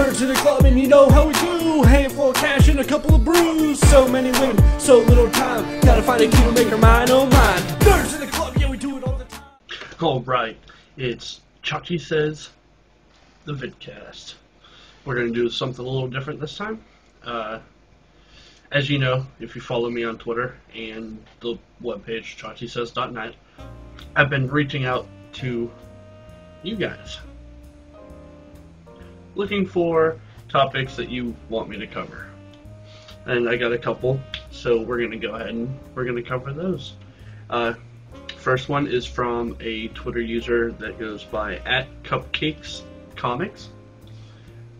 Turn to the club and you know how we do. Handful of cash and a couple of brews. So many women, so little time. Gotta find a key to make her mine, oh mine. Nerds in the club, yeah we do it all the time. Alright, it's Chachi Says, the vidcast. We're going to do something a little different this time. As you know, if you follow me on Twitter and the webpage chachisays.net, I've been reaching out to you guys, looking for topics that you want me to cover. And I got a couple, so we're going to go ahead and we're going to cover those. First one is from a Twitter user that goes by @CupcakesComics,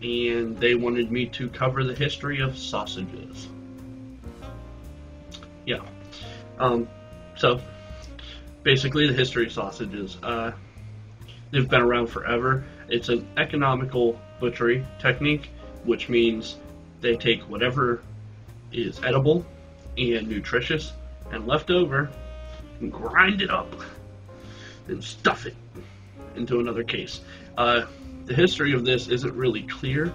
and they wanted me to cover the history of sausages. Yeah. So, basically the history of sausages. They've been around forever. It's an economical butchery technique, which means they take whatever is edible and nutritious and left over and grind it up and stuff it into another case. The history of this isn't really clear.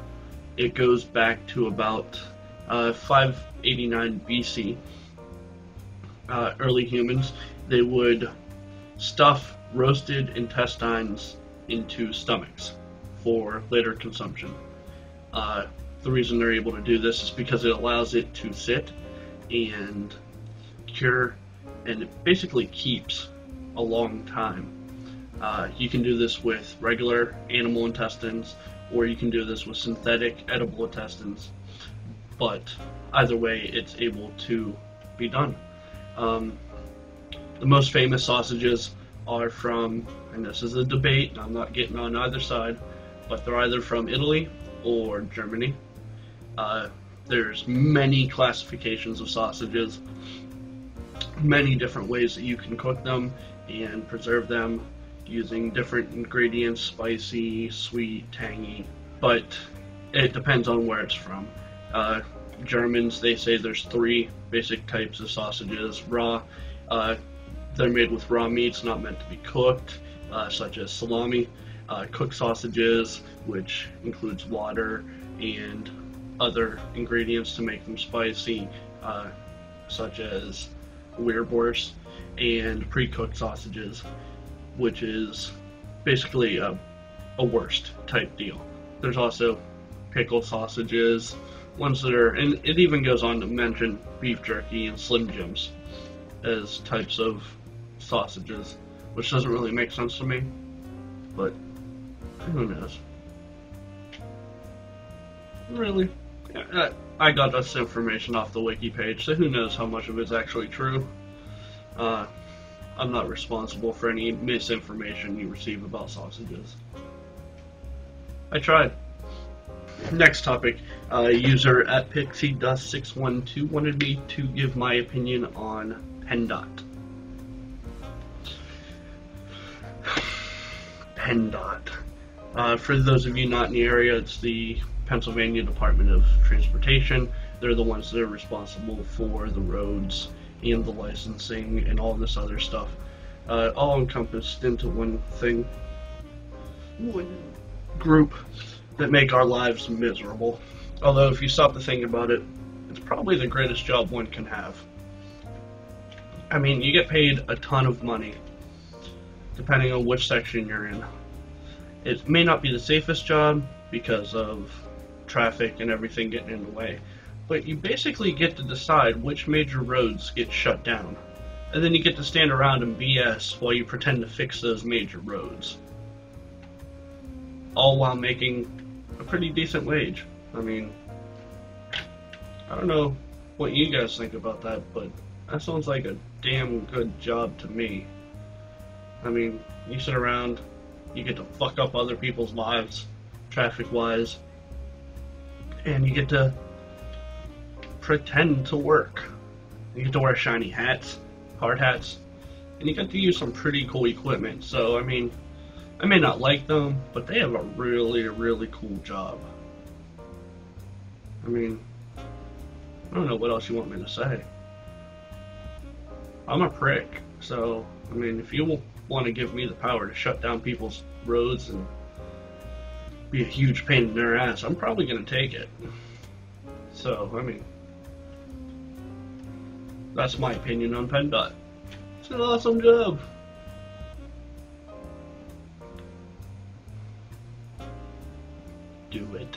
It goes back to about 589 BC. Early humans, they would stuff roasted intestines into stomachs for later consumption. The reason they're able to do this is because it allows it to sit and cure, and it basically keeps a long time. You can do this with regular animal intestines, or you can do this with synthetic edible intestines, but either way it's able to be done. The most famous sausages are from, and this is a debate, and I'm not getting on either side, but they're either from Italy or Germany. There's many classifications of sausages, many different ways that you can cook them and preserve them using different ingredients, spicy, sweet, tangy, but it depends on where it's from. Germans, they say there's 3 basic types of sausages. Raw, they're made with raw meats, not meant to be cooked, such as salami. Cooked sausages, which includes water and other ingredients to make them spicy, such as weerworst, and pre-cooked sausages, which is basically a worst type deal. There's also pickle sausages, ones that are, and it even goes on to mention beef jerky and Slim Jims as types of sausages, which doesn't really make sense to me, but who knows? Really? I got this information off the wiki page, so who knows how much of it's actually true. I'm not responsible for any misinformation you receive about sausages. I tried. Next topic, user @PixieDust612 wanted me to give my opinion on PennDOT. PennDOT. For those of you not in the area, it's the Pennsylvania Department of Transportation. They're the ones that are responsible for the roads and the licensing and all this other stuff. All encompassed into one thing. One group that make our lives miserable. Although if you stop to think about it, it's probably the greatest job one can have. I mean, you get paid a ton of money, depending on which section you're in. It may not be the safest job because of traffic and everything getting in the way, but you basically get to decide which major roads get shut down, and then you get to stand around and BS while you pretend to fix those major roads, all while making a pretty decent wage. I mean, I don't know what you guys think about that, but that sounds like a damn good job to me. I mean, you sit around, you get to fuck up other people's lives, traffic-wise, and you get to pretend to work. You get to wear shiny hats, hard hats, and you get to use some pretty cool equipment. So, I mean, I may not like them, but they have a really, really cool job. I mean, I don't know what else you want me to say. I'm a prick, so, I mean, if you want to give me the power to shut down people's roads and be a huge pain in their ass, I'm probably going to take it. So, I mean, that's my opinion on PennDOT. It's an awesome job. Do it.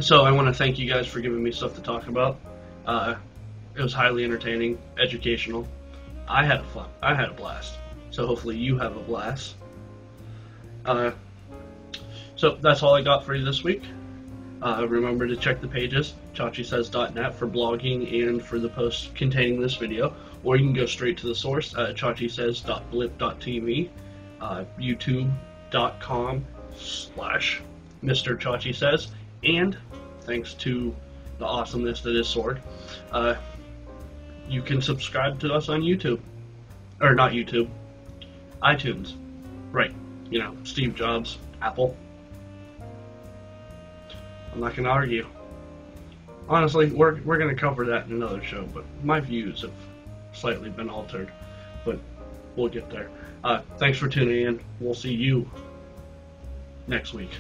So I want to thank you guys for giving me stuff to talk about. It was highly entertaining, educational. I had fun. I had a blast. So hopefully you have a blast. So that's all I got for you this week. Remember to check the pages, chachisays.net, for blogging and for the posts containing this video, or you can go straight to the source at chachisays.blip.tv, youtube.com/Mr. Chachi Says, and thanks to the awesomeness that is Sword, you can subscribe to us on YouTube. Or not YouTube, iTunes. Right, you know, Steve Jobs, Apple. I'm not going to argue. Honestly, we're going to cover that in another show, but my views have slightly been altered. But we'll get there. Thanks for tuning in. We'll see you next week.